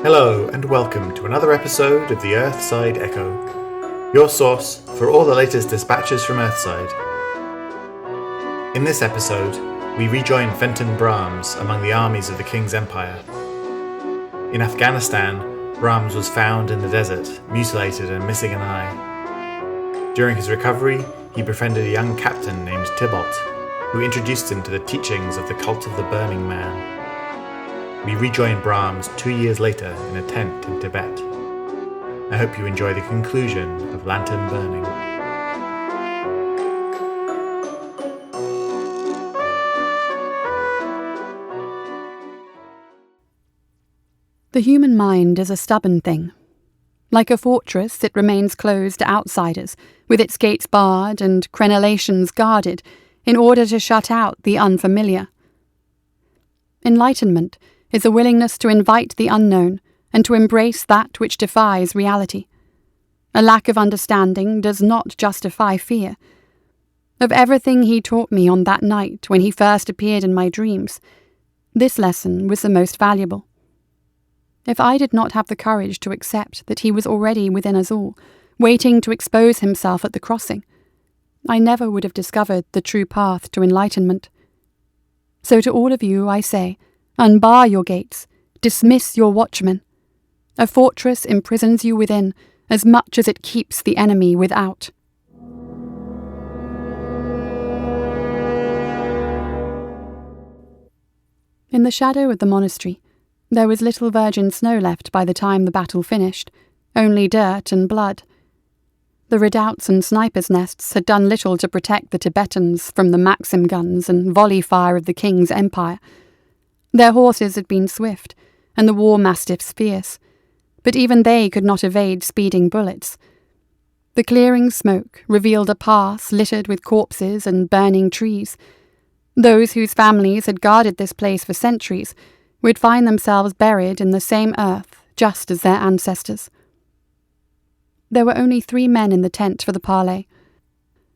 Hello and welcome to another episode of the Earthside Echo, your source for all the latest dispatches from Earthside. In this episode, we rejoin Fenton Brahms among the armies of the King's Empire. In Afghanistan, Brahms was found in the desert, mutilated and missing an eye. During his recovery, he befriended a young captain named Tybalt, who introduced him to the teachings of the cult of the Burning Man. We rejoin Brahms 2 years later in a tent in Tibet. I hope you enjoy the conclusion of Lantern Burning. The human mind is a stubborn thing. Like a fortress, it remains closed to outsiders, with its gates barred and crenellations guarded, in order to shut out the unfamiliar. Enlightenment is a willingness to invite the unknown and to embrace that which defies reality. A lack of understanding does not justify fear. Of everything he taught me on that night when he first appeared in my dreams, this lesson was the most valuable. If I did not have the courage to accept that he was already within us all, waiting to expose himself at the crossing, I never would have discovered the true path to enlightenment. So to all of you I say, unbar your gates, dismiss your watchmen. A fortress imprisons you within as much as it keeps the enemy without. In the shadow of the monastery, there was little virgin snow left by the time the battle finished, only dirt and blood. The redoubts and snipers' nests had done little to protect the Tibetans from the Maxim guns and volley fire of the King's Empire. Their horses had been swift, and the war mastiffs fierce, but even they could not evade speeding bullets. The clearing smoke revealed a pass littered with corpses and burning trees. Those whose families had guarded this place for centuries would find themselves buried in the same earth just as their ancestors. There were only 3 men in the tent for the parley.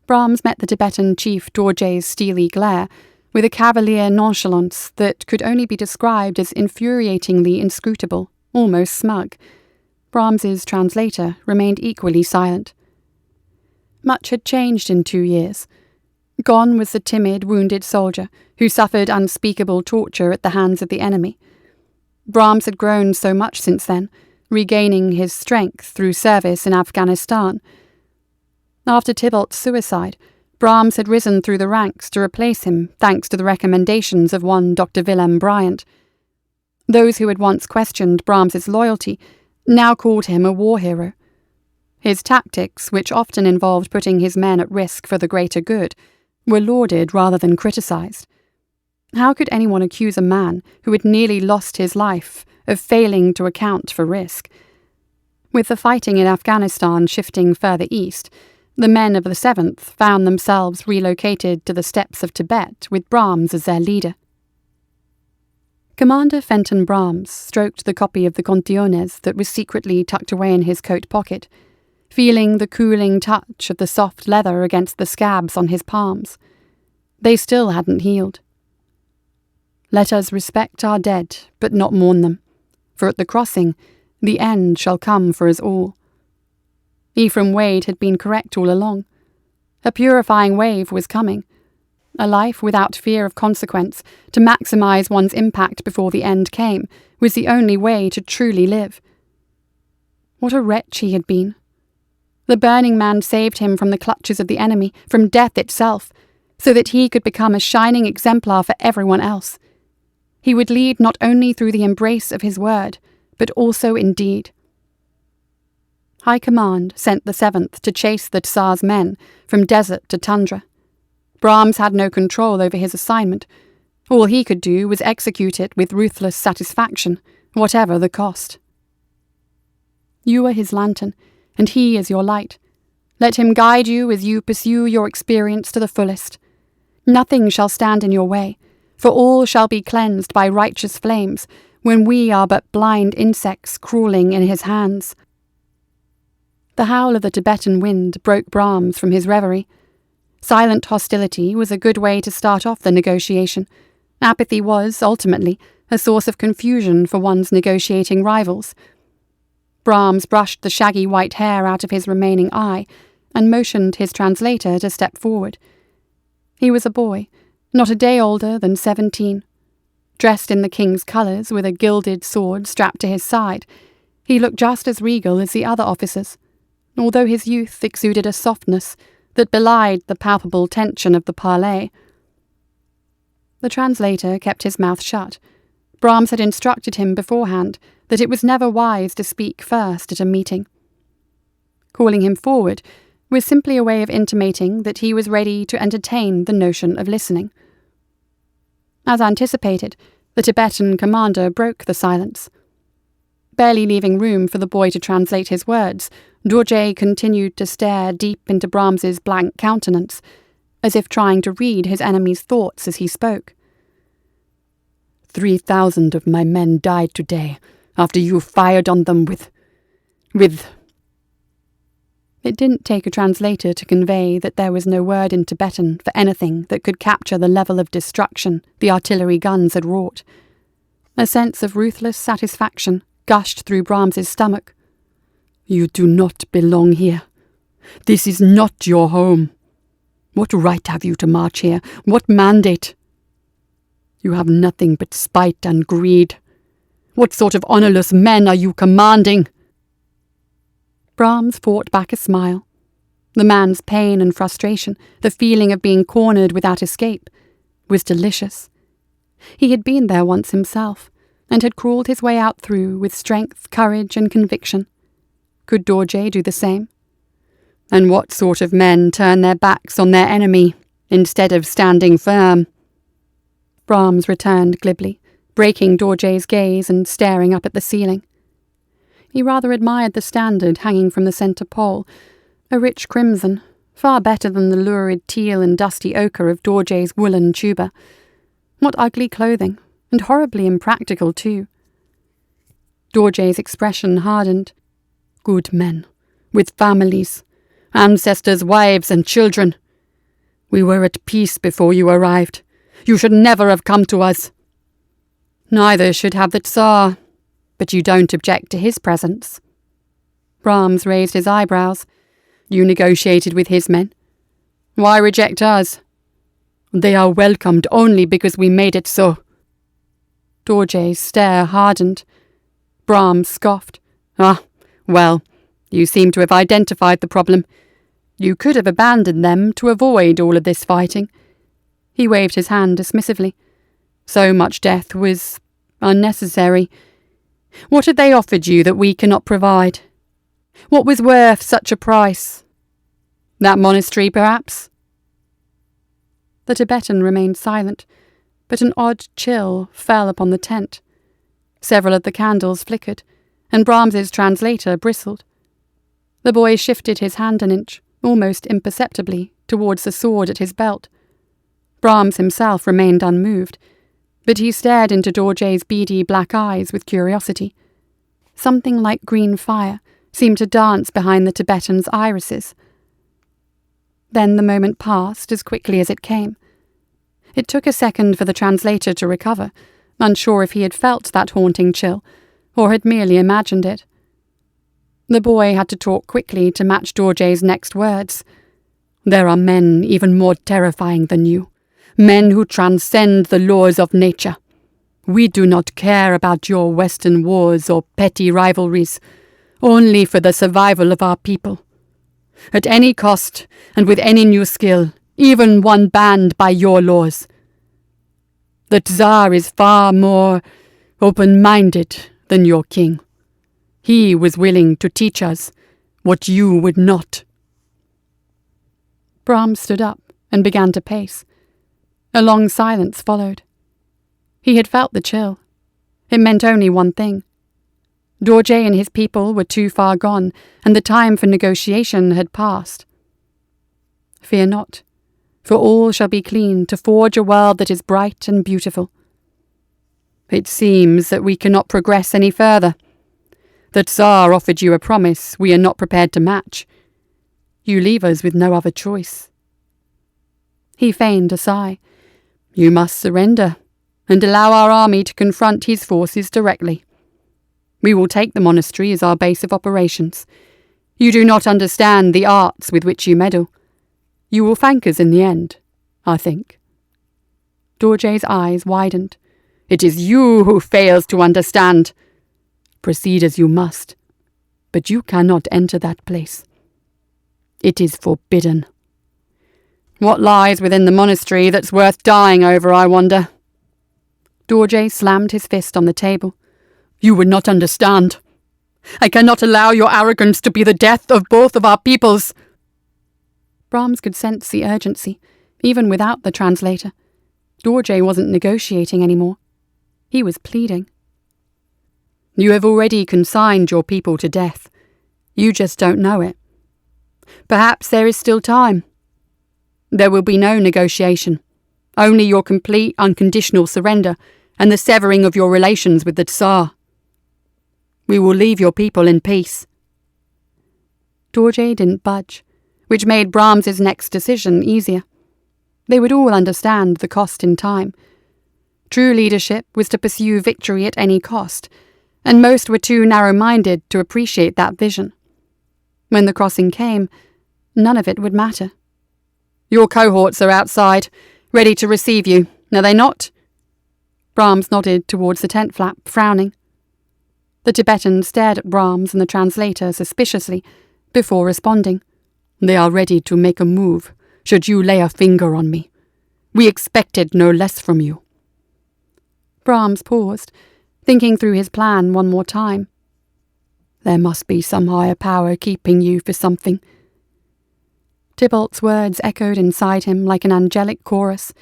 Brahms met the Tibetan chief Dorje's steely glare with a cavalier nonchalance that could only be described as infuriatingly inscrutable, almost smug. Brahms's translator remained equally silent. Much had changed in 2 years. Gone was the timid, wounded soldier who suffered unspeakable torture at the hands of the enemy. Brahms had grown so much since then, regaining his strength through service in Afghanistan. After Tybalt's suicide, Brahms had risen through the ranks to replace him thanks to the recommendations of one Dr. Willem Bryant. Those who had once questioned Brahms's loyalty now called him a war hero. His tactics, which often involved putting his men at risk for the greater good, were lauded rather than criticized. How could anyone accuse a man who had nearly lost his life of failing to account for risk? With the fighting in Afghanistan shifting further east, the men of the 7th found themselves relocated to the steppes of Tibet with Brahms as their leader. Commander Fenton Brahms stroked the copy of the Contiones that was secretly tucked away in his coat pocket, feeling the cooling touch of the soft leather against the scabs on his palms. They still hadn't healed. Let us respect our dead, but not mourn them, for at the crossing, the end shall come for us all. Ephraim Wade had been correct all along. A purifying wave was coming. A life without fear of consequence, to maximize one's impact before the end came, was the only way to truly live. What a wretch he had been. The Burning Man saved him from the clutches of the enemy, from death itself, so that he could become a shining exemplar for everyone else. He would lead not only through the embrace of his word, but also in deed. High Command sent the 7th to chase the Tsar's men from desert to tundra. Brahms had no control over his assignment. All he could do was execute it with ruthless satisfaction, whatever the cost. You are his lantern, and he is your light. Let him guide you as you pursue your experience to the fullest. Nothing shall stand in your way, for all shall be cleansed by righteous flames, when we are but blind insects crawling in his hands. The howl of the Tibetan wind broke Brahms from his reverie. Silent hostility was a good way to start off the negotiation. Apathy was, ultimately, a source of confusion for one's negotiating rivals. Brahms brushed the shaggy white hair out of his remaining eye and motioned his translator to step forward. He was a boy, not a day older than 17. Dressed in the king's colours with a gilded sword strapped to his side, he looked just as regal as the other officers, although his youth exuded a softness that belied the palpable tension of the parley. The translator kept his mouth shut. Brahms had instructed him beforehand that it was never wise to speak first at a meeting. Calling him forward was simply a way of intimating that he was ready to entertain the notion of listening. As anticipated, the Tibetan commander broke the silence. Barely leaving room for the boy to translate his words, Dorje continued to stare deep into Brahms's blank countenance, as if trying to read his enemy's thoughts as he spoke. 3,000 of my men died today, after you fired on them with... It didn't take a translator to convey that there was no word in Tibetan for anything that could capture the level of destruction the artillery guns had wrought. A sense of ruthless satisfaction gushed through Brahms's stomach. You do not belong here. This is not your home. What right have you to march here? What mandate? You have nothing but spite and greed. What sort of honourless men are you commanding? Brahms fought back a smile. The man's pain and frustration, the feeling of being cornered without escape, was delicious. He had been there once himself, and had crawled his way out through with strength, courage, and conviction. Could Dorje do the same? And what sort of men turn their backs on their enemy, instead of standing firm? Brahms returned glibly, breaking Dorje's gaze and staring up at the ceiling. He rather admired the standard hanging from the centre pole, a rich crimson, far better than the lurid teal and dusty ochre of Dorje's woolen tuba. What ugly clothing, and horribly impractical too. Dorje's expression hardened. Good men, with families, ancestors, wives, and children. We were at peace before you arrived. You should never have come to us. Neither should have the Tsar, but you don't object to his presence. Brahms raised his eyebrows. You negotiated with his men. Why reject us? They are welcomed only because we made it so. Dorje's stare hardened. Brahms scoffed. Ah, well, you seem to have identified the problem. You could have abandoned them to avoid all of this fighting. He waved his hand dismissively. So much death was unnecessary. What had they offered you that we cannot provide? What was worth such a price? That monastery, perhaps? The Tibetan remained silent, but an odd chill fell upon the tent. Several of the candles flickered, and Brahms's translator bristled. The boy shifted his hand an inch, almost imperceptibly, towards the sword at his belt. Brahms himself remained unmoved, but he stared into Dorje's beady black eyes with curiosity. Something like green fire seemed to dance behind the Tibetan's irises. Then the moment passed as quickly as it came. It took a second for the translator to recover, unsure if he had felt that haunting chill, or had merely imagined it. The boy had to talk quickly to match Dorje's next words. There are men even more terrifying than you. Men who transcend the laws of nature. We do not care about your Western wars or petty rivalries, only for the survival of our people. At any cost, and with any new skill, even one banned by your laws. The Tsar is far more open-minded than your king. He was willing to teach us what you would not. Brahms stood up and began to pace. A long silence followed. He had felt the chill. It meant only one thing. Dorje and his people were too far gone, and the time for negotiation had passed. Fear not, for all shall be clean to forge a world that is bright and beautiful. It seems that we cannot progress any further. The Tsar offered you a promise we are not prepared to match. You leave us with no other choice. He feigned a sigh. You must surrender. and allow our army to confront his forces directly. We will take the monastery as our base of operations. You do not understand the arts with which you meddle. You will thank us in the end, I think." Dorje's eyes widened. "It is you who fails to understand. Proceed as you must, but you cannot enter that place. It is forbidden. What lies within the monastery that's worth dying over, I wonder?" Dorje slammed his fist on the table. "You would not understand. I cannot allow your arrogance to be the death of both of our peoples." Brahms could sense the urgency, even without the translator. Dorje wasn't negotiating anymore. He was pleading. "You have already consigned your people to death. You just don't know it. Perhaps there is still time. There will be no negotiation, only your complete unconditional surrender and the severing of your relations with the Tsar. We will leave your people in peace." Dorje didn't budge, which made Brahms's next decision easier. They would all understand the cost in time. True leadership was to pursue victory at any cost, and most were too narrow-minded to appreciate that vision. When the crossing came, none of it would matter. "Your cohorts are outside, ready to receive you, are they not?" Brahms nodded towards the tent flap, frowning. The Tibetan stared at Brahms and the translator suspiciously, before responding. "They are ready to make a move, should you lay a finger on me. We expected no less from you." Brahms paused, thinking through his plan one more time. "There must be some higher power keeping you for something." Tybalt's words echoed inside him like an angelic chorus.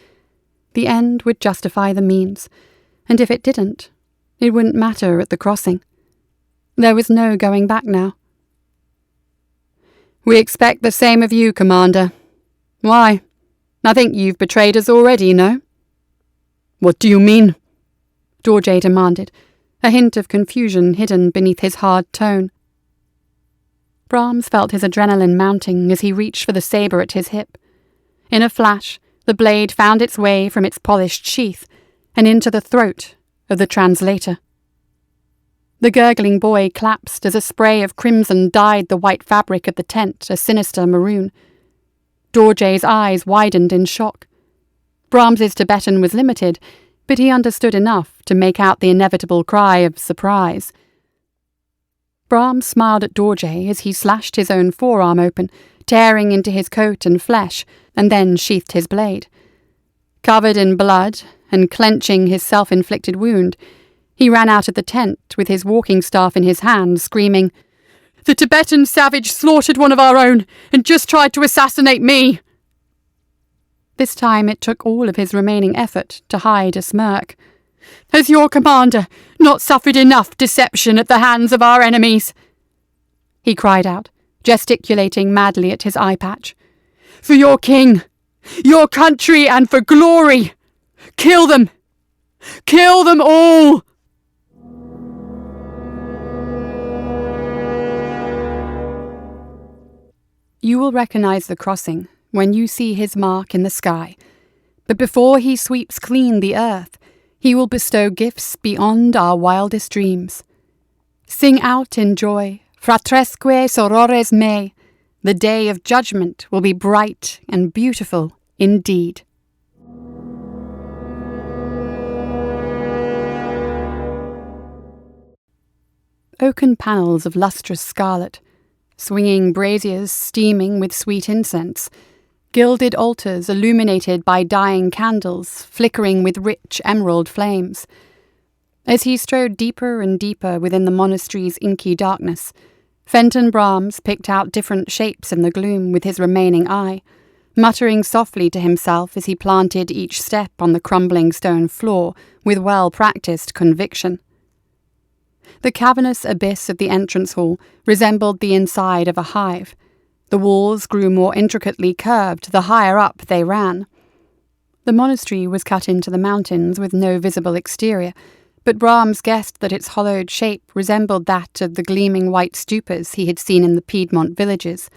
The end would justify the means, and if it didn't, it wouldn't matter at the crossing. There was no going back now. "We expect the same of you, Commander. Why? I think you've betrayed us already, no?" "What do you mean?" Dorje demanded, a hint of confusion hidden beneath his hard tone. Brahms felt his adrenaline mounting as he reached for the sabre at his hip. In a flash, the blade found its way from its polished sheath and into the throat of the translator. The gurgling boy collapsed as a spray of crimson dyed the white fabric of the tent a sinister maroon. Dorje's eyes widened in shock. Brahms's Tibetan was limited, but he understood enough to make out the inevitable cry of surprise. Brahms smiled at Dorje as he slashed his own forearm open, tearing into his coat and flesh, and then sheathed his blade. Covered in blood, and clenching his self-inflicted wound, he ran out of the tent with his walking staff in his hand, screaming, "The Tibetan savage slaughtered one of our own, and just tried to assassinate me!" This time it took all of his remaining effort to hide a smirk. "Has your commander not suffered enough deception at the hands of our enemies?" he cried out, gesticulating madly at his eye patch. "For your king, your country, and for glory! Kill them! Kill them all!" You will recognize the crossing when you see his mark in the sky, but before he sweeps clean the earth, he will bestow gifts beyond our wildest dreams. Sing out in joy, fratresque sorores mei, the day of judgment will be bright and beautiful indeed. Oaken panels of lustrous scarlet, swinging braziers steaming with sweet incense, gilded altars illuminated by dying candles flickering with rich emerald flames. As he strode deeper and deeper within the monastery's inky darkness, Fenton Brahms picked out different shapes in the gloom with his remaining eye, muttering softly to himself as he planted each step on the crumbling stone floor with well-practiced conviction. The cavernous abyss of the entrance hall resembled the inside of a hive. The walls grew more intricately curved the higher up they ran. The monastery was cut into the mountains with no visible exterior, but Brahms guessed that its hollowed shape resembled that of the gleaming white stupas he had seen in the Piedmont villages.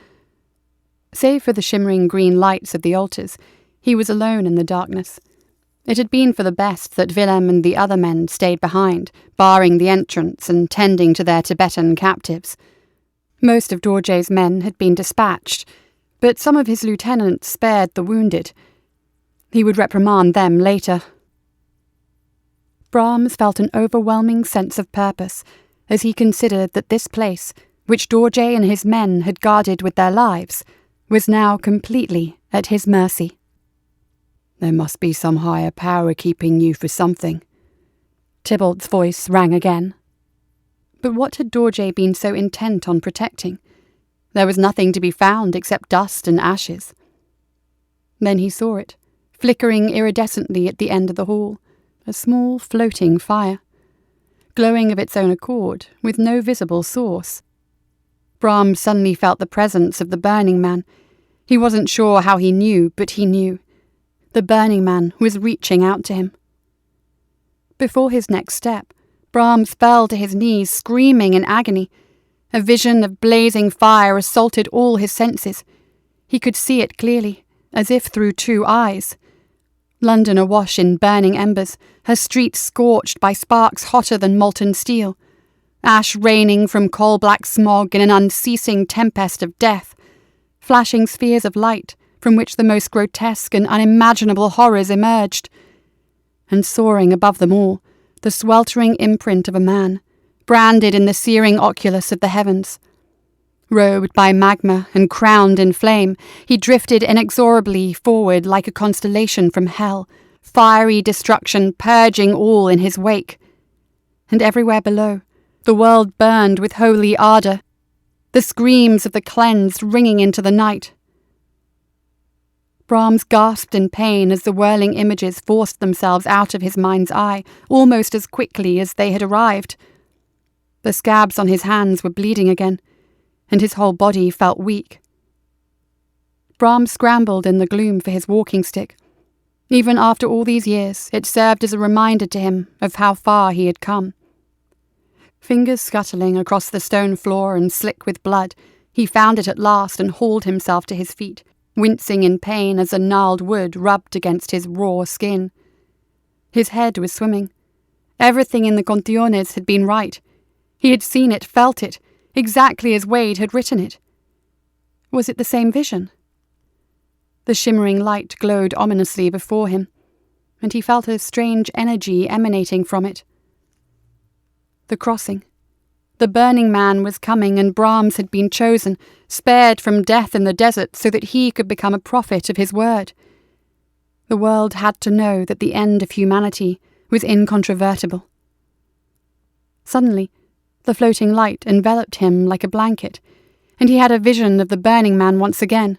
Save for the shimmering green lights of the altars, he was alone in the darkness. It had been for the best that Willem and the other men stayed behind, barring the entrance and tending to their Tibetan captives. Most of Dorje's men had been dispatched, but some of his lieutenants spared the wounded. He would reprimand them later. Brahms felt an overwhelming sense of purpose as he considered that this place, which Dorje and his men had guarded with their lives, was now completely at his mercy. There must be some higher power keeping you for something. Tybalt's voice rang again. But what had Dorje been so intent on protecting? There was nothing to be found except dust and ashes. Then he saw it, flickering iridescently at the end of the hall, a small floating fire, glowing of its own accord, with no visible source. Brahms suddenly felt the presence of the Burning Man. He wasn't sure how he knew, but he knew. The Burning Man was reaching out to him. Before his next step, Brahms fell to his knees, screaming in agony. A vision of blazing fire assaulted all his senses. He could see it clearly, as if through two eyes. London awash in burning embers, her streets scorched by sparks hotter than molten steel, ash raining from coal-black smog in an unceasing tempest of death, flashing spheres of light from which the most grotesque and unimaginable horrors emerged. And soaring above them all, the sweltering imprint of a man, branded in the searing oculus of the heavens. Robed by magma and crowned in flame, he drifted inexorably forward like a constellation from hell, fiery destruction purging all in his wake. And everywhere below, the world burned with holy ardour, the screams of the cleansed ringing into the night. Brahms gasped in pain as the whirling images forced themselves out of his mind's eye almost as quickly as they had arrived. The scabs on his hands were bleeding again, and his whole body felt weak. Brahms scrambled in the gloom for his walking stick. Even after all these years, it served as a reminder to him of how far he had come. Fingers scuttling across the stone floor and slick with blood, he found it at last and hauled himself to his feet, wincing in pain as the gnarled wood rubbed against his raw skin. His head was swimming. Everything in the contiones had been right. He had seen it, felt it, exactly as Wade had written it. Was it the same vision? The shimmering light glowed ominously before him, and he felt a strange energy emanating from it. The crossing. The Burning Man was coming, and Brahms had been chosen, spared from death in the desert so that he could become a prophet of his word. The world had to know that the end of humanity was incontrovertible. Suddenly, the floating light enveloped him like a blanket, and he had a vision of the Burning Man once again.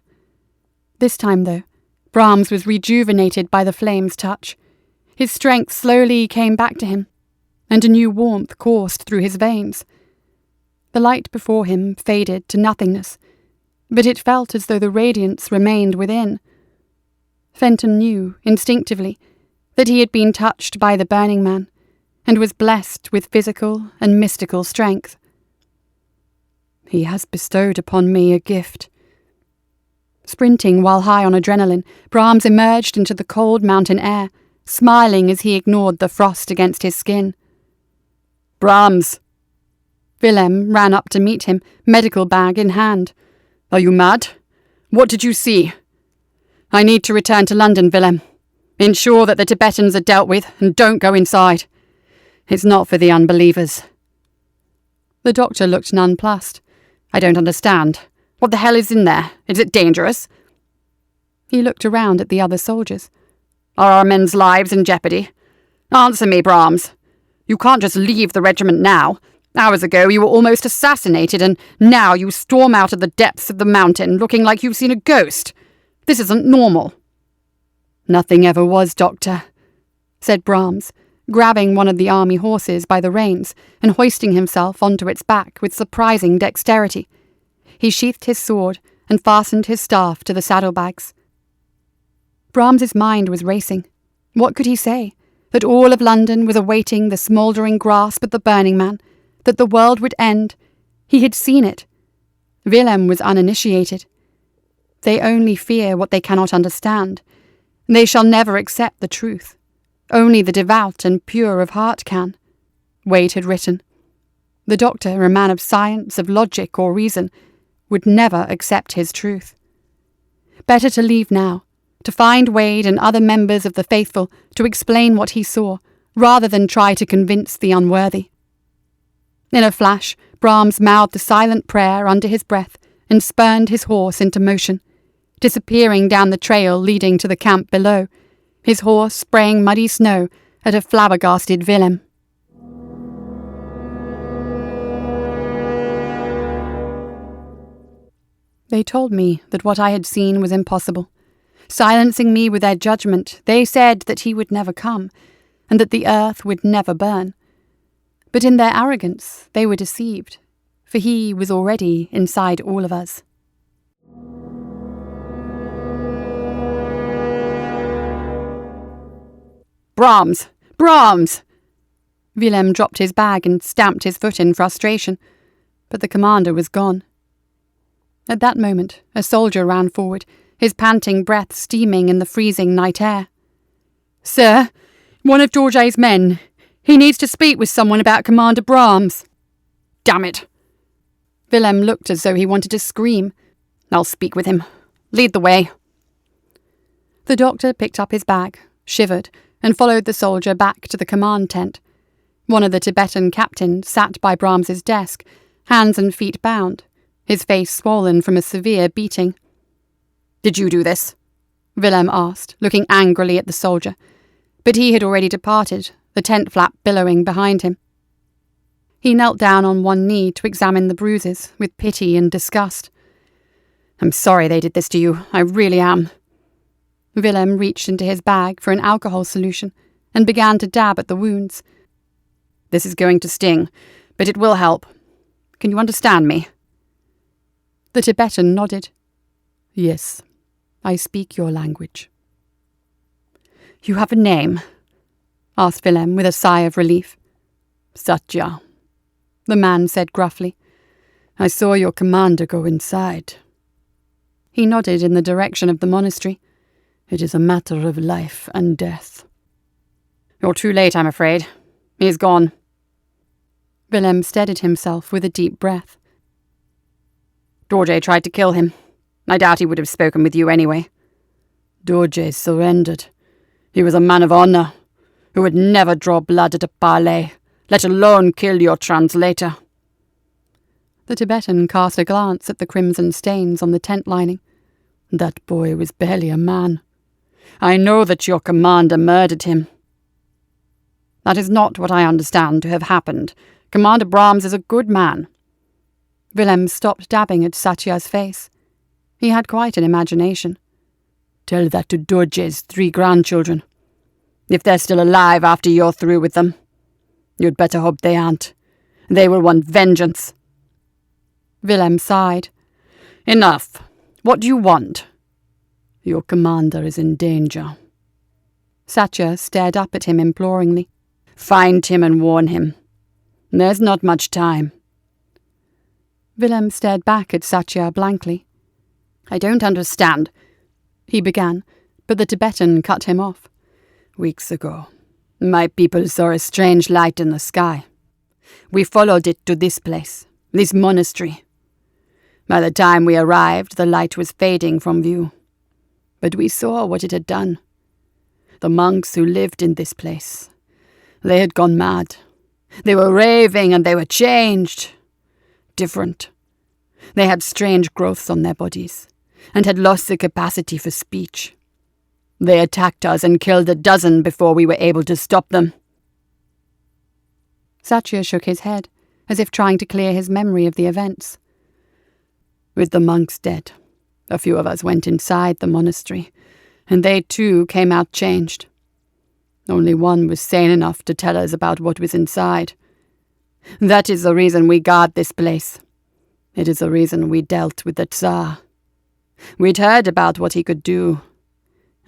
This time, though, Brahms was rejuvenated by the flame's touch. His strength slowly came back to him, and a new warmth coursed through his veins. The light before him faded to nothingness, but it felt as though the radiance remained within. Fenton knew, instinctively, that he had been touched by the Burning Man, and was blessed with physical and mystical strength. He has bestowed upon me a gift. Sprinting while high on adrenaline, Brahms emerged into the cold mountain air, smiling as he ignored the frost against his skin. Brahms! Willem ran up to meet him, medical bag in hand. Are you mad? What did you see? I need to return to London, Willem. Ensure that the Tibetans are dealt with, and don't go inside. It's not for the unbelievers. The doctor looked nonplussed. I don't understand. What the hell is in there? Is it dangerous? He looked around at the other soldiers. Are our men's lives in jeopardy? Answer me, Brahms. You can't just leave the regiment now. Hours ago you were almost assassinated, and now you storm out of the depths of the mountain looking like you've seen a ghost. This isn't normal. Nothing ever was, Doctor, said Brahms, grabbing one of the army horses by the reins and hoisting himself onto its back with surprising dexterity. He sheathed his sword and fastened his staff to the saddlebags. Brahms's mind was racing. What could he say? That all of London was awaiting the smouldering grasp of the Burning Man, that the world would end. He had seen it. Willem was uninitiated. They only fear what they cannot understand. They shall never accept the truth. Only the devout and pure of heart can. Wade had written. The doctor, a man of science, of logic or reason, would never accept his truth. Better to leave now, to find Wade and other members of the faithful to explain what he saw, rather than try to convince the unworthy. In a flash, Brahms mouthed a silent prayer under his breath and spurned his horse into motion, disappearing down the trail leading to the camp below, his horse spraying muddy snow at a flabbergasted Willem. They told me that what I had seen was impossible. Silencing me with their judgment, they said that he would never come, and that the earth would never burn. But in their arrogance, they were deceived, for he was already inside all of us. Brahms! Brahms! Willem dropped his bag and stamped his foot in frustration, but the commander was gone. At that moment, a soldier ran forward, his panting breath steaming in the freezing night air. "Sir, one of George's men. He needs to speak with someone about Commander Brahms." "Damn it!" Willem looked as though he wanted to scream. "I'll speak with him. Lead the way." The doctor picked up his bag, shivered, and followed the soldier back to the command tent. One of the Tibetan captains sat by Brahms's desk, hands and feet bound, his face swollen from a severe beating. "Did you do this?" Willem asked, looking angrily at the soldier, but he had already departed, the tent flap billowing behind him. He knelt down on one knee to examine the bruises with pity and disgust. "I'm sorry they did this to you, I really am." Willem reached into his bag for an alcohol solution and began to dab at the wounds. "This is going to sting, but it will help. Can you understand me?" The Tibetan nodded. "Yes, I speak your language." "You have a name?" asked Willem with a sigh of relief. "Satya," the man said gruffly. "I saw your commander go inside." He nodded in the direction of the monastery. "It is a matter of life and death." "You're too late, I'm afraid. He's gone." Willem steadied himself with a deep breath. "Dorje tried to kill him. I doubt he would have spoken with you anyway." "Dorje surrendered. He was a man of honor, who would never draw blood at a parley, let alone kill your translator." The Tibetan cast a glance at the crimson stains on the tent lining. "That boy was barely a man. I know that your commander murdered him." "That is not what I understand to have happened. Commander Brahms is a good man." Willem stopped dabbing at Satya's face. He had quite an imagination. "Tell that to Dorje's 3 grandchildren. If they're still alive after you're through with them. You'd better hope they aren't. They will want vengeance." Willem sighed. "Enough. What do you want?" "Your commander is in danger." Satya stared up at him imploringly. "Find him and warn him. There's not much time." Willem stared back at Satya blankly. "I don't understand," he began, but the Tibetan cut him off. "Weeks ago, my people saw a strange light in the sky. We followed it to this place, this monastery. By the time we arrived, the light was fading from view. But we saw what it had done. The monks who lived in this place, they had gone mad. They were raving and they were changed. Different. They had strange growths on their bodies, and had lost the capacity for speech. They attacked us and killed a dozen before we were able to stop them." Satya shook his head, as if trying to clear his memory of the events. "With the monks dead, a few of us went inside the monastery, and they too came out changed. Only one was sane enough to tell us about what was inside. That is the reason we guard this place. It is the reason we dealt with the Tsar. We'd heard about what he could do,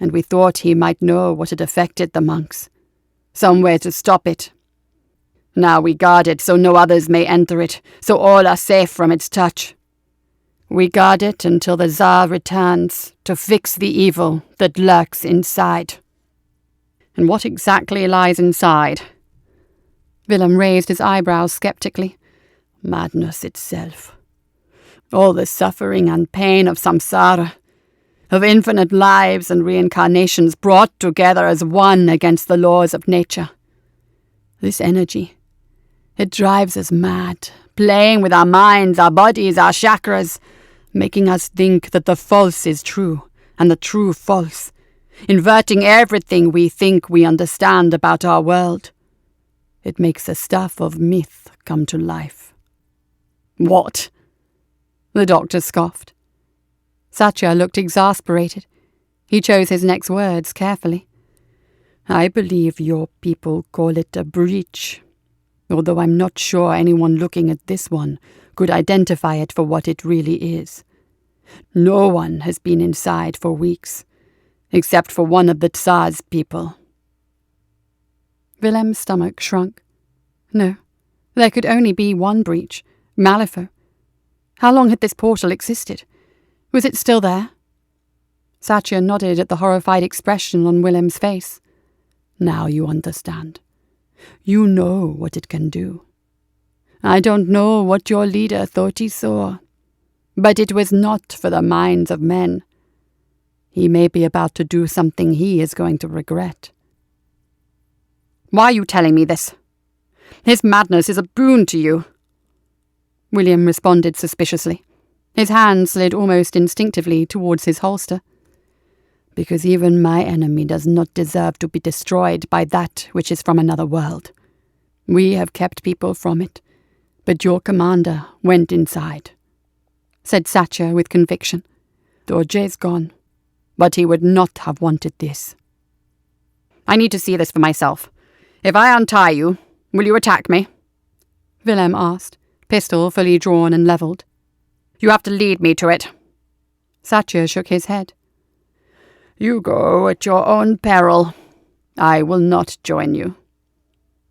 and we thought he might know what had affected the monks. Some way to stop it. Now we guard it so no others may enter it, so all are safe from its touch. We guard it until the Tsar returns to fix the evil that lurks inside." And what exactly lies inside?" Willem raised his eyebrows skeptically. "Madness itself. All the suffering and pain of samsara, of infinite lives and reincarnations brought together as one against the laws of nature. This energy, it drives us mad, playing with our minds, our bodies, our chakras, making us think that the false is true and the true false, inverting everything we think we understand about our world. It makes the stuff of myth come to life." "What?" The doctor scoffed. Satya looked exasperated. He chose his next words carefully. "I believe your people call it a breach, although I'm not sure anyone looking at this one could identify it for what it really is. No one has been inside for weeks, except for one of the Tsar's people." Willem's stomach shrunk. No, there could only be one breach, Malifaux. How long had this portal existed? Was it still there? Satya nodded at the horrified expression on Willem's face. "Now you understand. You know what it can do. I don't know what your leader thought he saw, but it was not for the minds of men. He may be about to do something he is going to regret." "Why are you telling me this? His madness is a boon to you." William responded suspiciously. His hand slid almost instinctively towards his holster. "Because even my enemy does not deserve to be destroyed by that which is from another world. We have kept people from it, but your commander went inside," said Satya with conviction. "Dorje's gone, but he would not have wanted this." "I need to see this for myself. If I untie you, will you attack me?" Willem asked, pistol fully drawn and levelled. "You have to lead me to it." Satya shook his head. "You go at your own peril. I will not join you."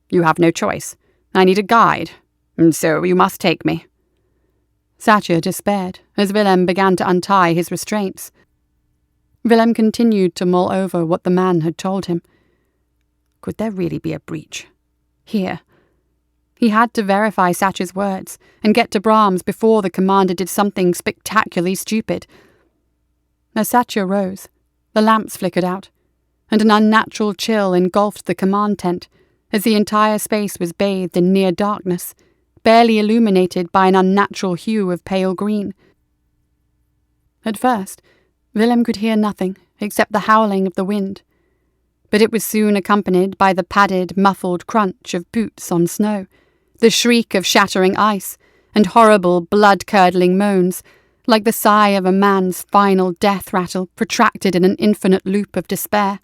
"You have no choice. I need a guide, and so you must take me." Satya despaired as Willem began to untie his restraints. Willem continued to mull over what the man had told him. Could there really be a breach? Here. He had to verify Satya's words and get to Brahms before the commander did something spectacularly stupid. As Satya rose, the lamps flickered out, and an unnatural chill engulfed the command tent as the entire space was bathed in near darkness, barely illuminated by an unnatural hue of pale green. At first, Willem could hear nothing except the howling of the wind, but it was soon accompanied by the padded, muffled crunch of boots on snow, the shriek of shattering ice, and horrible, blood-curdling moans, like the sigh of a man's final death rattle protracted in an infinite loop of despair.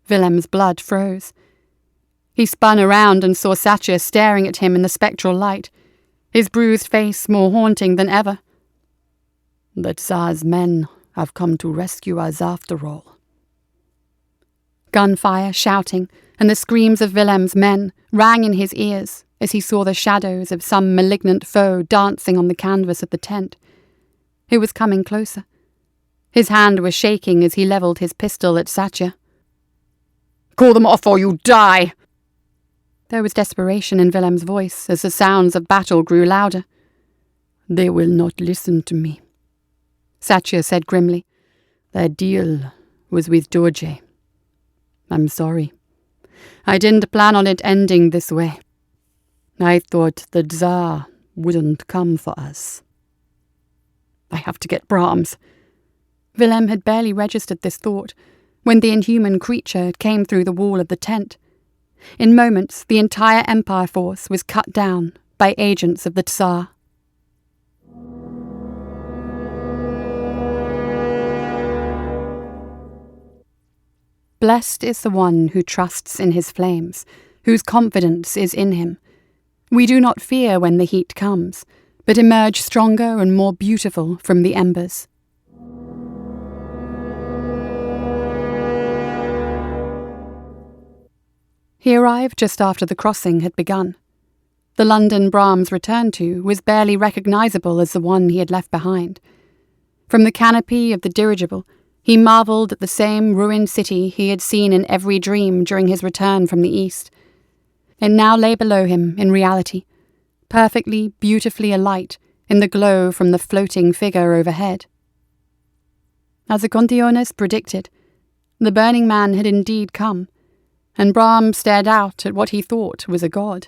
Willem's blood froze. He spun around and saw Satya staring at him in the spectral light, his bruised face more haunting than ever. "The Tsar's men have come to rescue us after all." Gunfire, shouting, and the screams of Willem's men rang in his ears as he saw the shadows of some malignant foe dancing on the canvas of the tent. It was coming closer. His hand was shaking as he levelled his pistol at Satya. "Call them off or you die!" There was desperation in Willem's voice as the sounds of battle grew louder. "They will not listen to me," Satya said grimly. "Their deal was with Dorje. I'm sorry. I didn't plan on it ending this way. I thought the Tsar wouldn't come for us." "I have to get Brahms." Willem had barely registered this thought when the inhuman creature came through the wall of the tent. In moments, the entire Empire force was cut down by agents of the Tsar. Blessed is the one who trusts in his flames, whose confidence is in him. We do not fear when the heat comes, but emerge stronger and more beautiful from the embers. He arrived just after the crossing had begun. The London Brahms returned to was barely recognisable as the one he had left behind. From the canopy of the dirigible, He marvelled at the same ruined city he had seen in every dream during his return from the east. It now lay below him in reality, perfectly, beautifully alight in the glow from the floating figure overhead. As the Contiones predicted, the Burning Man had indeed come, and Brahms stared out at what he thought was a god.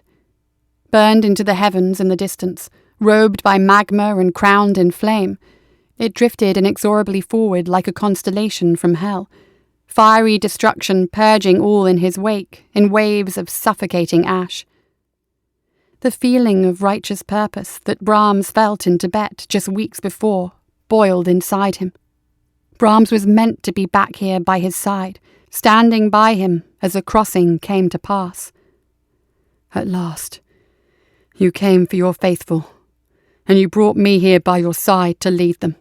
Burned into the heavens in the distance, robed by magma and crowned in flame, it drifted inexorably forward like a constellation from hell, fiery destruction purging all in his wake in waves of suffocating ash. The feeling of righteous purpose that Brahms felt in Tibet just weeks before boiled inside him. Brahms was meant to be back here by his side, standing by him as the crossing came to pass. At last, you came for your faithful, and you brought me here by your side to lead them.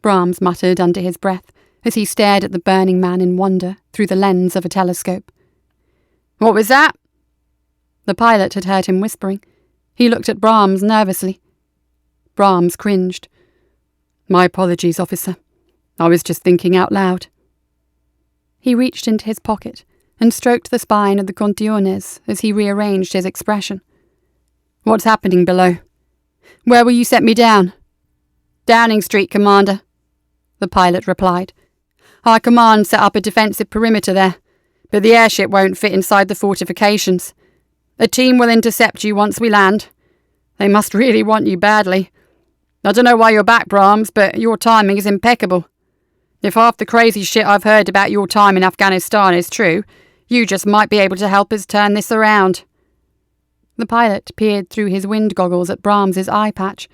Brahms muttered under his breath as he stared at the Burning Man in wonder through the lens of a telescope. What was that? The pilot had heard him whispering. He looked at Brahms nervously. Brahms cringed. My apologies, officer. I was just thinking out loud. He reached into his pocket and stroked the spine of the Contiones as he rearranged his expression. What's happening below? Where will you set me down? Downing Street, Commander, the pilot replied. Our command set up a defensive perimeter there, but the airship won't fit inside the fortifications. A team will intercept you once we land. They must really want you badly. I don't know why you're back, Brahms, but your timing is impeccable. If half the crazy shit I've heard about your time in Afghanistan is true, you just might be able to help us turn this around. The pilot peered through his wind goggles at Brahms's eye patch,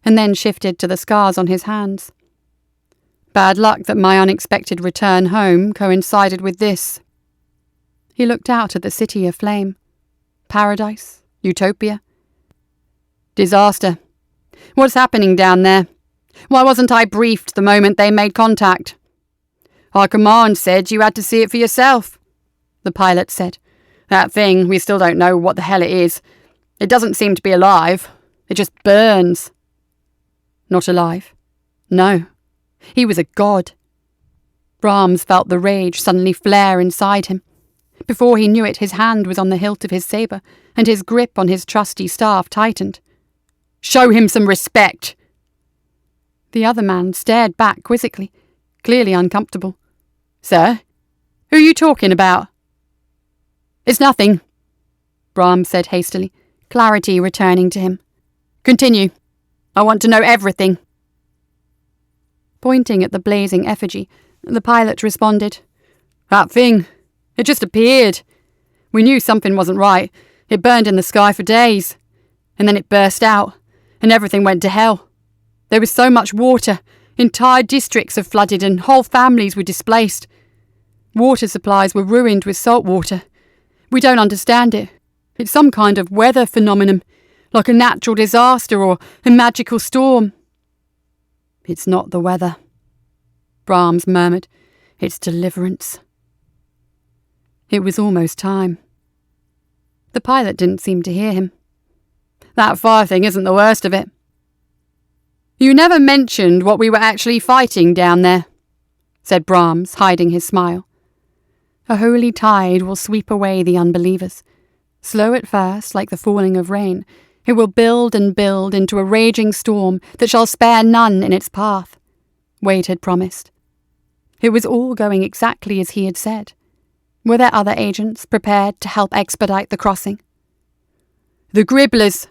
and then shifted to the scars on his hands. Bad luck that my unexpected return home coincided with this. He looked out at the city aflame. Paradise? Utopia? Disaster. What's happening down there? Why wasn't I briefed the moment they made contact? Our command said you had to see it for yourself, the pilot said. That thing, we still don't know what the hell it is. It doesn't seem to be alive. It just burns. Not alive. No. He was a god. Brahms felt the rage suddenly flare inside him. Before he knew it, his hand was on the hilt of his sabre, and his grip on his trusty staff tightened. Show him some respect! The other man stared back quizzically, clearly uncomfortable. Sir? Who are you talking about? It's nothing, Brahms said hastily, clarity returning to him. Continue. I want to know everything. Pointing at the blazing effigy, the pilot responded. That thing. It just appeared. We knew something wasn't right. It burned in the sky for days. And then it burst out, and everything went to hell. There was so much water. Entire districts have flooded and whole families were displaced. Water supplies were ruined with salt water. We don't understand it. It's some kind of weather phenomenon, like a natural disaster or a magical storm. It's not the weather, Brahms murmured. It's deliverance. It was almost time. The pilot didn't seem to hear him. That fire thing isn't the worst of it. You never mentioned what we were actually fighting down there, said Brahms, hiding his smile. A holy tide will sweep away the unbelievers. Slow at first, like the falling of rain, it will build and build into a raging storm that shall spare none in its path, Wade had promised. It was all going exactly as he had said. Were there other agents prepared to help expedite the crossing? The Gribblers!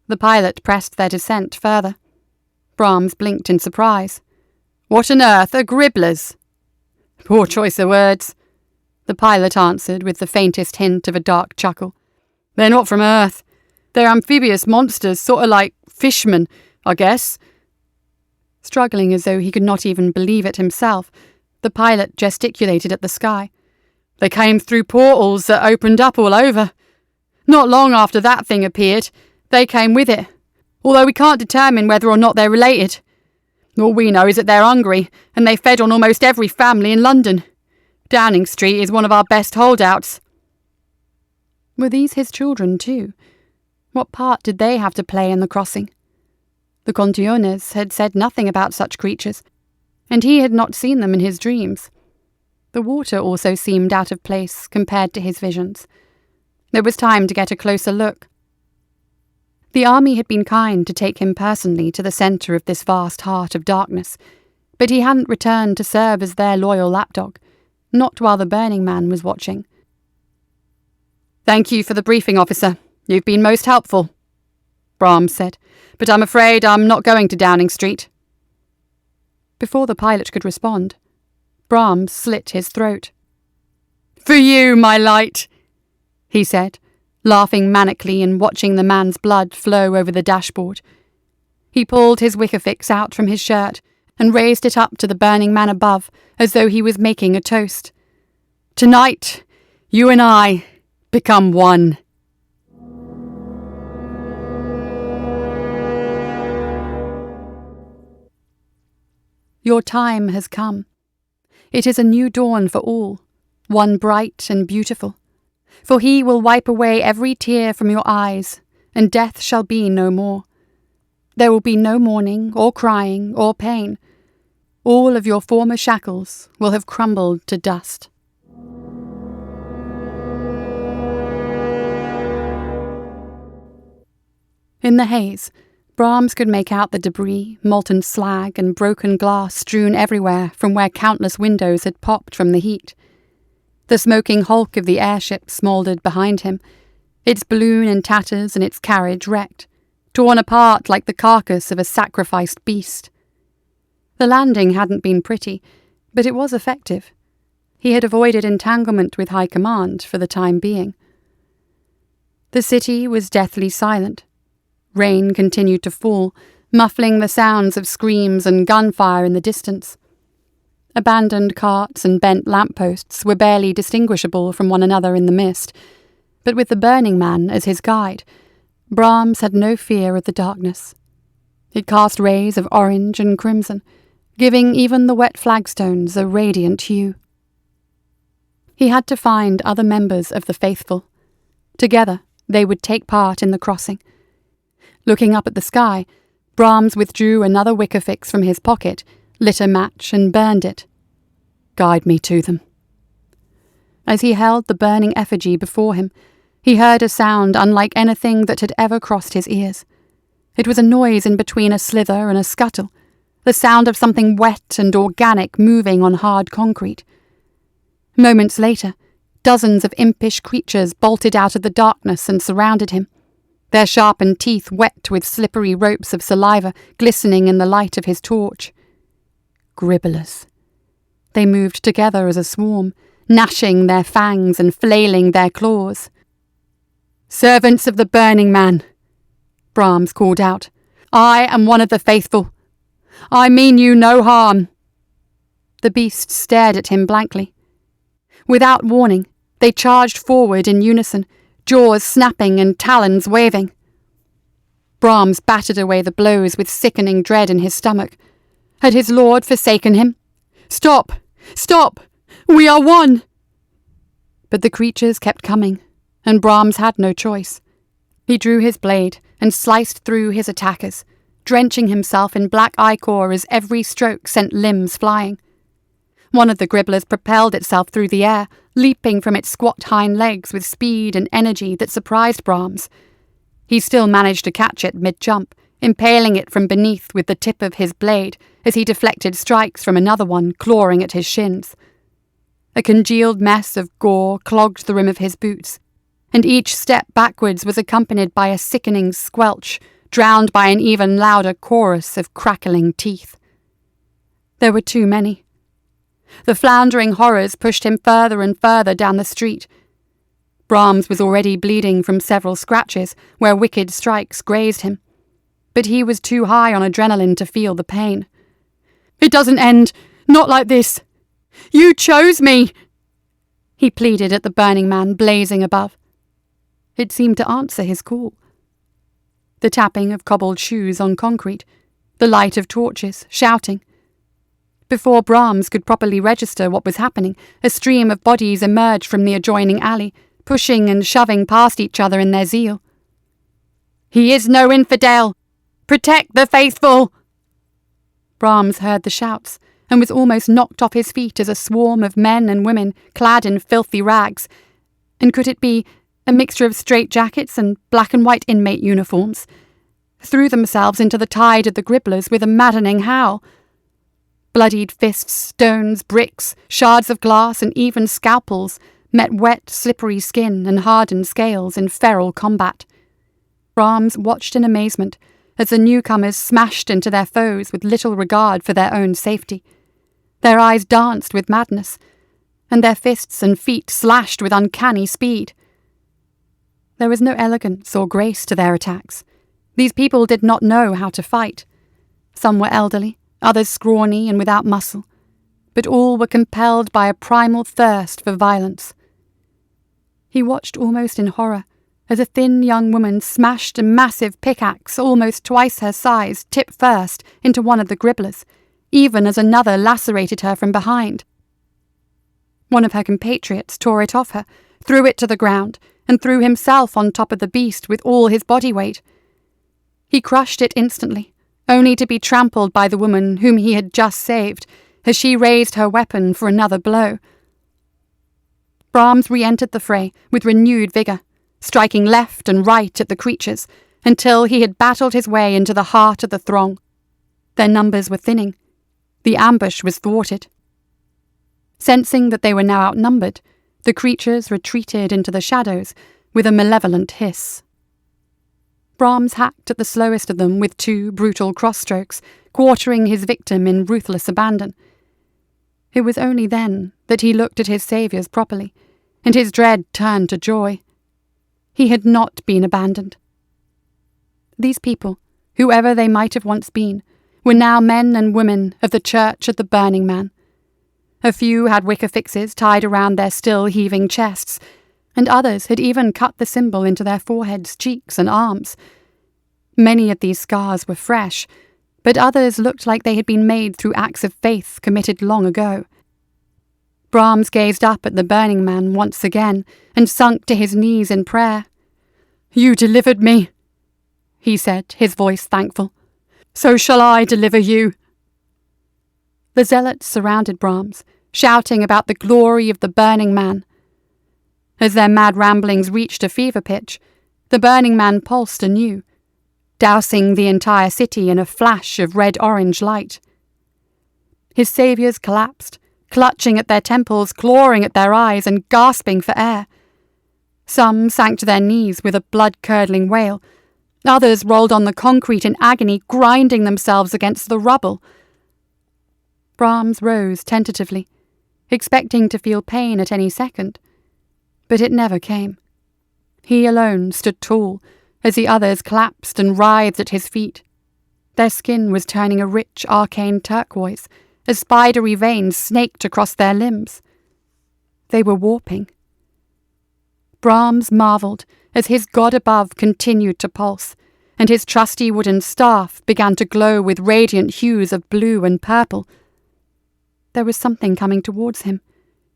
The pilot pressed their descent further. Brahms blinked in surprise. What on earth are Gribblers? Poor choice of words, the pilot answered with the faintest hint of a dark chuckle. They're not from Earth. They're amphibious monsters, sort of like fishmen, I guess. Struggling as though he could not even believe it himself, the pilot gesticulated at the sky. They came through portals that opened up all over. Not long after that thing appeared, they came with it, although we can't determine whether or not they're related. All we know is that they're hungry, and they fed on almost every family in London. Downing Street is one of our best holdouts. Were these his children too? What part did they have to play in the crossing? The Contiones had said nothing about such creatures, And he had not seen them in his dreams. The water also seemed out of place compared to his visions. There was time to get a closer look. The army had been kind to take him personally to the centre of this vast heart of darkness, but he hadn't returned to serve as their loyal lapdog, not while the Burning Man was watching. "Thank you for the briefing, officer. You've been most helpful," Brahms said, "but I'm afraid I'm not going to Downing Street." Before the pilot could respond, Brahms slit his throat. "For you, my light," he said, laughing manically and watching the man's blood flow over the dashboard. He pulled his wickerfix out from his shirt and raised it up to the Burning Man above, as though he was making a toast. "Tonight, you and I become one." Your time has come. It is a new dawn for all, one bright and beautiful. For he will wipe away every tear from your eyes, and death shall be no more. There will be no mourning, or crying, or pain. All of your former shackles will have crumbled to dust. In the haze, Brahms could make out the debris, molten slag, and broken glass strewn everywhere from where countless windows had popped from the heat. The smoking hulk of the airship smouldered behind him, its balloon in tatters and its carriage wrecked, torn apart like the carcass of a sacrificed beast. The landing hadn't been pretty, but it was effective. He had avoided entanglement with High Command for the time being. The city was deathly silent. Rain continued to fall, muffling the sounds of screams and gunfire in the distance. Abandoned carts and bent lampposts were barely distinguishable from one another in the mist, but with the Burning Man as his guide, Brahms had no fear of the darkness. It cast rays of orange and crimson, giving even the wet flagstones a radiant hue. He had to find other members of the faithful. Together, they would take part in the crossing. Looking up at the sky, Brahms withdrew another wickerfix from his pocket, lit a match and burned it. "Guide me to them." As he held the burning effigy before him, he heard a sound unlike anything that had ever crossed his ears. It was a noise in between a slither and a scuttle, the sound of something wet and organic moving on hard concrete. Moments later, dozens of impish creatures bolted out of the darkness and surrounded him, their sharpened teeth wet with slippery ropes of saliva glistening in the light of his torch. Gribblers. They moved together as a swarm, gnashing their fangs and flailing their claws. "Servants of the Burning Man," Brahms called out, "I am one of the faithful. I mean you no harm." The beasts stared at him blankly. Without warning, they charged forward in unison, jaws snapping and talons waving. Brahms battered away the blows with sickening dread in his stomach. Had his lord forsaken him? "Stop! Stop! We are one!" But the creatures kept coming, and Brahms had no choice. He drew his blade and sliced through his attackers, drenching himself in black ichor as every stroke sent limbs flying. One of the gribblers propelled itself through the air, leaping from its squat hind legs with speed and energy that surprised Brahms. He still managed to catch it mid-jump, impaling it from beneath with the tip of his blade as he deflected strikes from another one clawing at his shins. A congealed mess of gore clogged the rim of his boots, and each step backwards was accompanied by a sickening squelch, drowned by an even louder chorus of crackling teeth. There were too many. The floundering horrors pushed him further and further down the street. Brahms was already bleeding from several scratches where wicked strikes grazed him, but he was too high on adrenaline to feel the pain. "It doesn't end, not like this. You chose me," he pleaded at the Burning Man blazing above. It seemed to answer his call. The tapping of cobbled shoes on concrete, the light of torches, shouting. Before Brahms could properly register what was happening, a stream of bodies emerged from the adjoining alley, pushing and shoving past each other in their zeal. "He is no infidel! Protect the faithful!" Brahms heard the shouts, and was almost knocked off his feet as a swarm of men and women, clad in filthy rags, and could it be a mixture of straitjackets and black and white inmate uniforms, threw themselves into the tide of the gribblers with a maddening howl. Bloodied fists, stones, bricks, shards of glass, and even scalpels met wet, slippery skin and hardened scales in feral combat. Brahms watched in amazement as the newcomers smashed into their foes with little regard for their own safety. Their eyes danced with madness, and their fists and feet slashed with uncanny speed. There was no elegance or grace to their attacks. These people did not know how to fight. Some were elderly, others scrawny and without muscle, but all were compelled by a primal thirst for violence. He watched almost in horror as a thin young woman smashed a massive pickaxe almost twice her size tip first into one of the gribblers, even as another lacerated her from behind. One of her compatriots tore it off her, threw it to the ground, and threw himself on top of the beast with all his body weight. He crushed it instantly, only to be trampled by the woman whom he had just saved, as she raised her weapon for another blow. Brahms re-entered the fray with renewed vigour, striking left and right at the creatures, until he had battled his way into the heart of the throng. Their numbers were thinning. The ambush was thwarted. Sensing that they were now outnumbered, the creatures retreated into the shadows with a malevolent hiss. Brahms hacked at the slowest of them with 2 brutal cross-strokes, quartering his victim in ruthless abandon. It was only then that he looked at his saviours properly, and his dread turned to joy. He had not been abandoned. These people, whoever they might have once been, were now men and women of the Church of the Burning Man. A few had wicker fixes tied around their still heaving chests, and others had even cut the symbol into their foreheads, cheeks, and arms. Many of these scars were fresh, but others looked like they had been made through acts of faith committed long ago. Brahms gazed up at the Burning Man once again, and sunk to his knees in prayer. "You delivered me," he said, his voice thankful. "So shall I deliver you." The zealots surrounded Brahms, shouting about the glory of the Burning Man. As their mad ramblings reached a fever pitch, the Burning Man pulsed anew, dousing the entire city in a flash of red-orange light. His saviours collapsed, clutching at their temples, clawing at their eyes, and gasping for air. Some sank to their knees with a blood-curdling wail. Others rolled on the concrete in agony, grinding themselves against the rubble. Brahms rose tentatively, expecting to feel pain at any second, but it never came. He alone stood tall, as the others collapsed and writhed at his feet. Their skin was turning a rich, arcane turquoise, as spidery veins snaked across their limbs. They were warping. Brahms marvelled as his god above continued to pulse, and his trusty wooden staff began to glow with radiant hues of blue and purple. There was something coming towards him,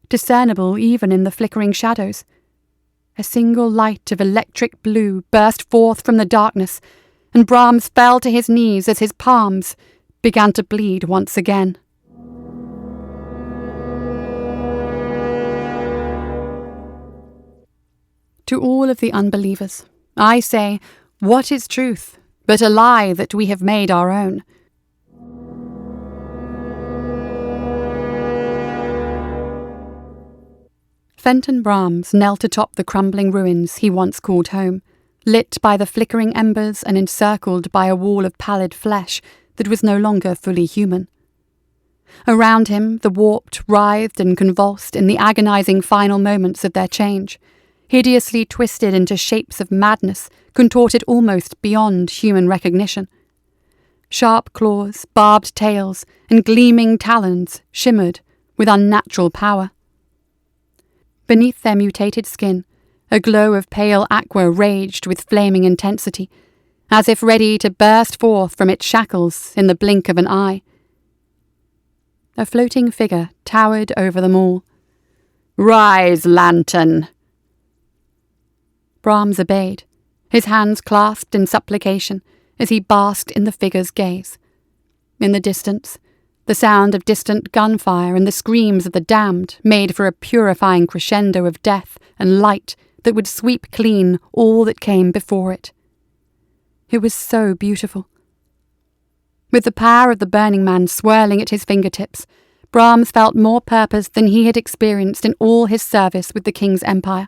discernible even in the flickering shadows. A single light of electric blue burst forth from the darkness, and Brahms fell to his knees as his palms began to bleed once again. To all of the unbelievers, I say, what is truth but a lie that we have made our own? Fenton Brahms knelt atop the crumbling ruins he once called home, lit by the flickering embers and encircled by a wall of pallid flesh that was no longer fully human. Around him, the warped writhed and convulsed in the agonizing final moments of their change, hideously twisted into shapes of madness, contorted almost beyond human recognition. Sharp claws, barbed tails, and gleaming talons shimmered with unnatural power. Beneath their mutated skin, a glow of pale aqua raged with flaming intensity, as if ready to burst forth from its shackles in the blink of an eye. A floating figure towered over them all. "Rise, lantern!" Brahms obeyed, his hands clasped in supplication as he basked in the figure's gaze. In the distance, The sound of distant gunfire and the screams of the damned made for a purifying crescendo of death and light that would sweep clean all that came before it. It was so beautiful. With the power of the Burning Man swirling at his fingertips, Brahms felt more purpose than he had experienced in all his service with the King's empire.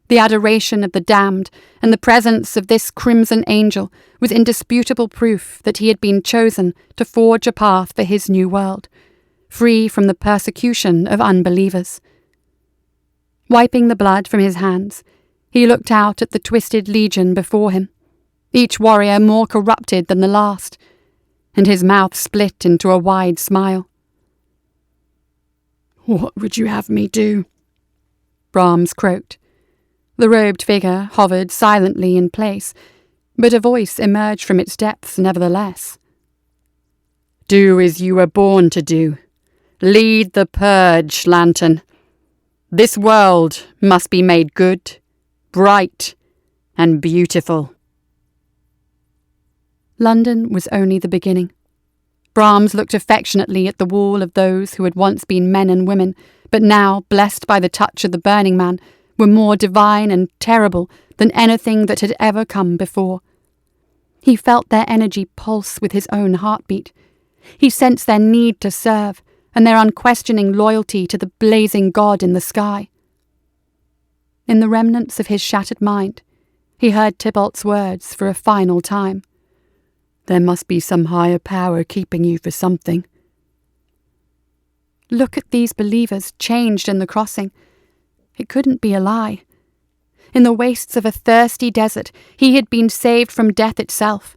The adoration of the damned and the presence of this crimson angel was indisputable proof that he had been chosen to forge a path for his new world, free from the persecution of unbelievers. Wiping the blood from his hands, he looked out at the twisted legion before him, each warrior more corrupted than the last, and his mouth split into a wide smile. "What would you have me do?" Brahms croaked. The robed figure hovered silently in place, but a voice emerged from its depths nevertheless. "Do as you were born to do. Lead the purge, Lantern. This world must be made good, bright, and beautiful." London was only the beginning. Brahms looked affectionately at the wall of those who had once been men and women, but now, blessed by the touch of the Burning Man, were more divine and terrible than anything that had ever come before. He felt their energy pulse with his own heartbeat. He sensed their need to serve and their unquestioning loyalty to the blazing god in the sky. In the remnants of his shattered mind, he heard Tybalt's words for a final time. "There must be some higher power keeping you for something." Look at these believers changed in the crossing. It couldn't be a lie. In the wastes of a thirsty desert, he had been saved from death itself.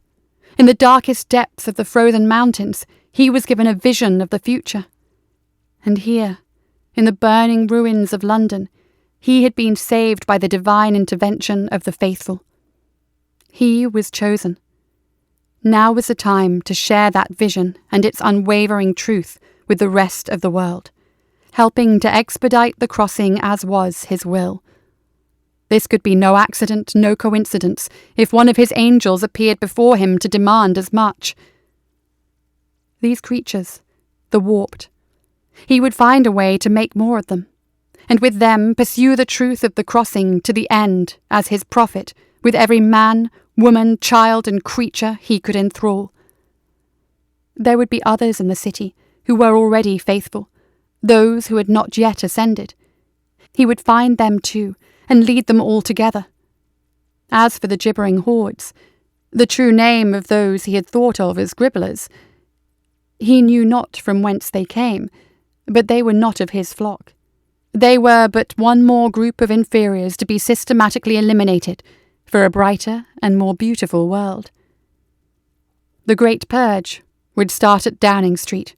In the darkest depths of the frozen mountains, he was given a vision of the future. And here, in the burning ruins of London, he had been saved by the divine intervention of the faithful. He was chosen. Now was the time to share that vision and its unwavering truth with the rest of the world, helping to expedite the crossing as was his will. This could be no accident, no coincidence, if one of his angels appeared before him to demand as much. These creatures, the warped, he would find a way to make more of them, and with them pursue the truth of the crossing to the end as his prophet, with every man, woman, child, and creature he could enthrall. There would be others in the city who were already faithful, those who had not yet ascended. He would find them too, and lead them all together. As for the gibbering hordes, the true name of those he had thought of as gribblers, he knew not from whence they came, but they were not of his flock. They were but one more group of inferiors to be systematically eliminated for a brighter and more beautiful world. The Great Purge would start at Downing Street,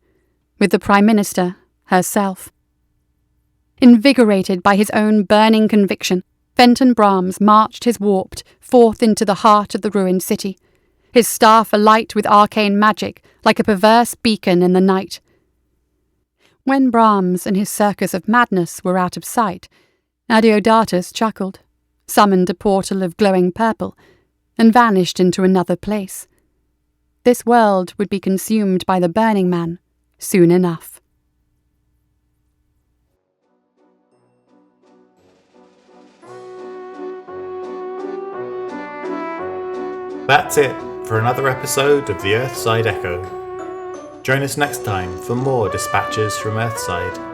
with the Prime Minister herself. Invigorated by his own burning conviction, Fenton Brahms marched his warped forth into the heart of the ruined city, his staff alight with arcane magic like a perverse beacon in the night. When Brahms and his circus of madness were out of sight, Adeodatus chuckled, summoned a portal of glowing purple, and vanished into another place. This world would be consumed by the Burning Man soon enough. That's it for another episode of the Earthside Echo. Join us next time for more dispatches from Earthside.